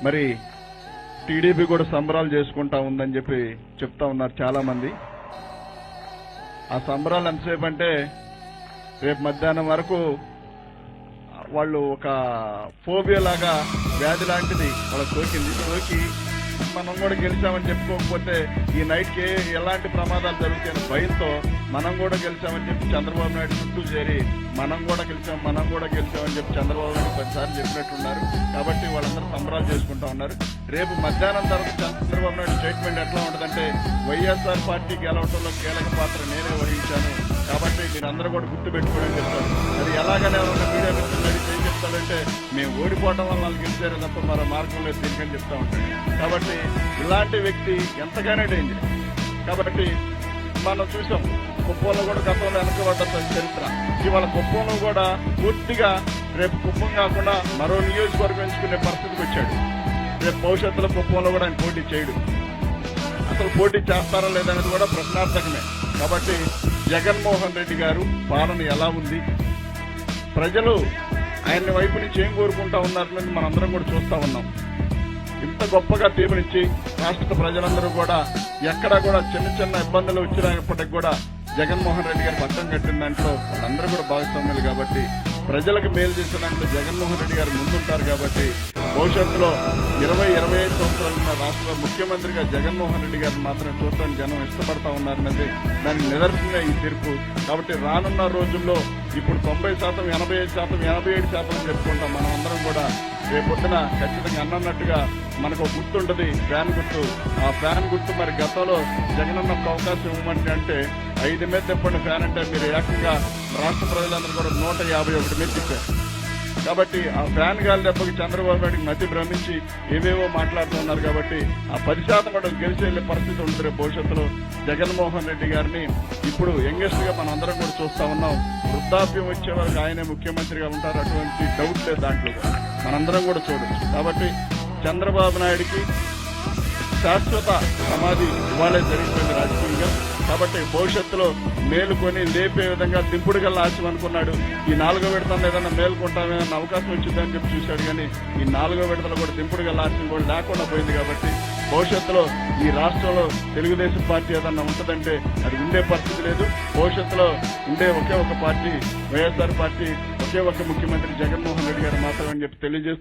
మరి టీడీపీ కూడా సంబరాలు చేసుకుంటా ఉందని చెప్పి చెప్తా ఉన్నారు చాలా మంది. ఆ సంబరాలు ఎంతసేపు అంటే రేపు మధ్యాహ్నం వరకు వాళ్ళు ఒక ఫోబియా లాగా వ్యాధి లాంటిది వాళ్ళకి సోకి మనం కూడా గెలిచామని చెప్పుకోకపోతే ఈ నైట్కి ఎలాంటి ప్రమాదాలు జరుగుతాయని భయంతో మనం కూడా గెలిచామని చెప్పి చంద్రబాబు నాయుడు చుట్టూ చేరి మనం కూడా గెలిచామని చెప్పి చంద్రబాబు నాయుడు 10 సార్లు చెప్పినట్టున్నారు. కాబట్టి వాళ్ళందరూ సంబరాలు చేసుకుంటా ఉన్నారు. రేపు మధ్యాహ్నం తర్వాత చంద్రబాబు నాయుడు స్టేట్మెంట్ ఎట్లా ఉంటుందంటే వైఎస్ఆర్ పార్టీ గెలవటంలో కీలక పాత్ర నేనే వహించాను, కాబట్టి మీరందరూ కూడా గుర్తుపెట్టుకోవడం చెప్తారు. అది ఎలాగనే ఉన్న మీడియా మిత్రులు అడిగితే ఏం చెప్తాడంటే మేము ఓడిపోవడం వల్ల వాళ్ళు గెలిచారు తప్ప మరో మార్గం లేదు దీనికని చెప్తా ఉంటాడు. కాబట్టి ఇలాంటి వ్యక్తి ఎంతగానో డేంజర్. కాబట్టి మనం చూసాం కుప్పంలో కూడా గతంలో వెనకబడ్డ చరిత్ర. ఇవాళ కుప్పంలో కూడా పూర్తిగా రేపు కుప్పం కాకుండా మరో నియోజకవర్గం ఎంచుకునే పరిస్థితికి వచ్చాడు. రేపు భవిష్యత్తులో కుప్పంలో కూడా ఆయన పోటీ చేయడు. అసలు పోటీ చేస్తారా లేదనేది కూడా ప్రశ్నార్థకమే. కాబట్టి జగన్మోహన్ రెడ్డి గారు పాలన ఎలా ఉంది, ప్రజలు ఆయన వైపు నుంచి ఏం కోరుకుంటా ఉన్నారనేది మనందరం కూడా చూస్తా ఉన్నాం. ఇంత గొప్పగా తీర్పునిచ్చి రాష్ట్ర ప్రజలందరూ కూడా ఎక్కడా కూడా చిన్న ఇబ్బందులు వచ్చినప్పటికీ కూడా జగన్మోహన్ రెడ్డి గారు పట్టం కట్టిన దాంట్లో వాళ్ళందరూ కూడా భాగస్వామ్యులు. కాబట్టి ప్రజలకు మేలు చేసే దాంట్లో జగన్మోహన్ రెడ్డి గారు ముందుంటారు. కాబట్టి భవిష్యత్తులో 20-25 సంవత్సరాలు ఉన్న రాష్ట్ర ముఖ్యమంత్రిగా జగన్మోహన్ రెడ్డి గారిని మాత్రం చూడటానికి జనం ఇష్టపడతా ఉన్నారన్నది దానికి నిదర్శనంగా ఈ తీర్పు. కాబట్టి రానున్న రోజుల్లో ఇప్పుడు 90%, 85%, 87% అని చెప్పుకుంటాం. మనం అందరం కూడా రేపొద్దున ఖచ్చితంగా అన్నట్టుగా మనకు గుర్తు ఉంటుంది, ఫ్యాన్ గుర్తు. ఆ ఫ్యాన్ గుర్తు మరి గతంలో జగనన్న ఒక అవకాశం ఇవ్వమంటే అంటే 5 మీద తిప్పండి ఫ్యాన్ అంటే మీరు ఏకంగా రాష్ట్ర ప్రజలందరూ కూడా 151 మీద తిప్పారు. కాబట్టి ఆ ఫ్యాన్ గాలి దెబ్బకి చంద్రబాబు నాయుడికి మధ్య భ్రమించి ఏవేవో మాట్లాడుతున్నారు. కాబట్టి ఆ 10% కూడా గెలిచి వెళ్లే పరిస్థితి ఉంటుంది రేపు భవిష్యత్తులో. జగన్మోహన్ రెడ్డి గారిని ఇప్పుడు యంగెస్ట్ గా మనం అందరం కూడా చూస్తా ఉన్నాం. వృద్ధాప్యం వచ్చే వరకు ఆయనే ముఖ్యమంత్రిగా ఉంటారు, అటువంటి డౌట్ లేదు దాంట్లో, మనందరం కూడా చూడొచ్చు. కాబట్టి చంద్రబాబు నాయుడికి శాశ్వత సమాధి ఇవాళే జరిగిపోయింది రాజకీయంగా. కాబట్టి భవిష్యత్తులో మేలుకొని లేపే విధంగా దింపుడు గల్ల ఆశయం అనుకున్నాడు. ఈ 4వ విడతలో ఏదైనా మేలుకుంటామేమన్న అవకాశం వచ్చిందని చెప్పి చూశాడు. కానీ ఈ 4వ విడతలో కూడా దింపుడు గల్ల ఆశయం కూడా లేకుండా పోయింది. కాబట్టి భవిష్యత్తులో ఈ రాష్ట్రంలో తెలుగుదేశం పార్టీ ఏదన్నా ఉంటుందంటే అది ఉండే పరిస్థితి లేదు. భవిష్యత్తులో ఉండే ఒకే ఒక పార్టీ వైఎస్ఆర్ పార్టీ, ఒకే ఒక ముఖ్యమంత్రి జగన్మోహన్ రెడ్డి గారు మాత్రమని చెప్పి తెలియజేస్తూ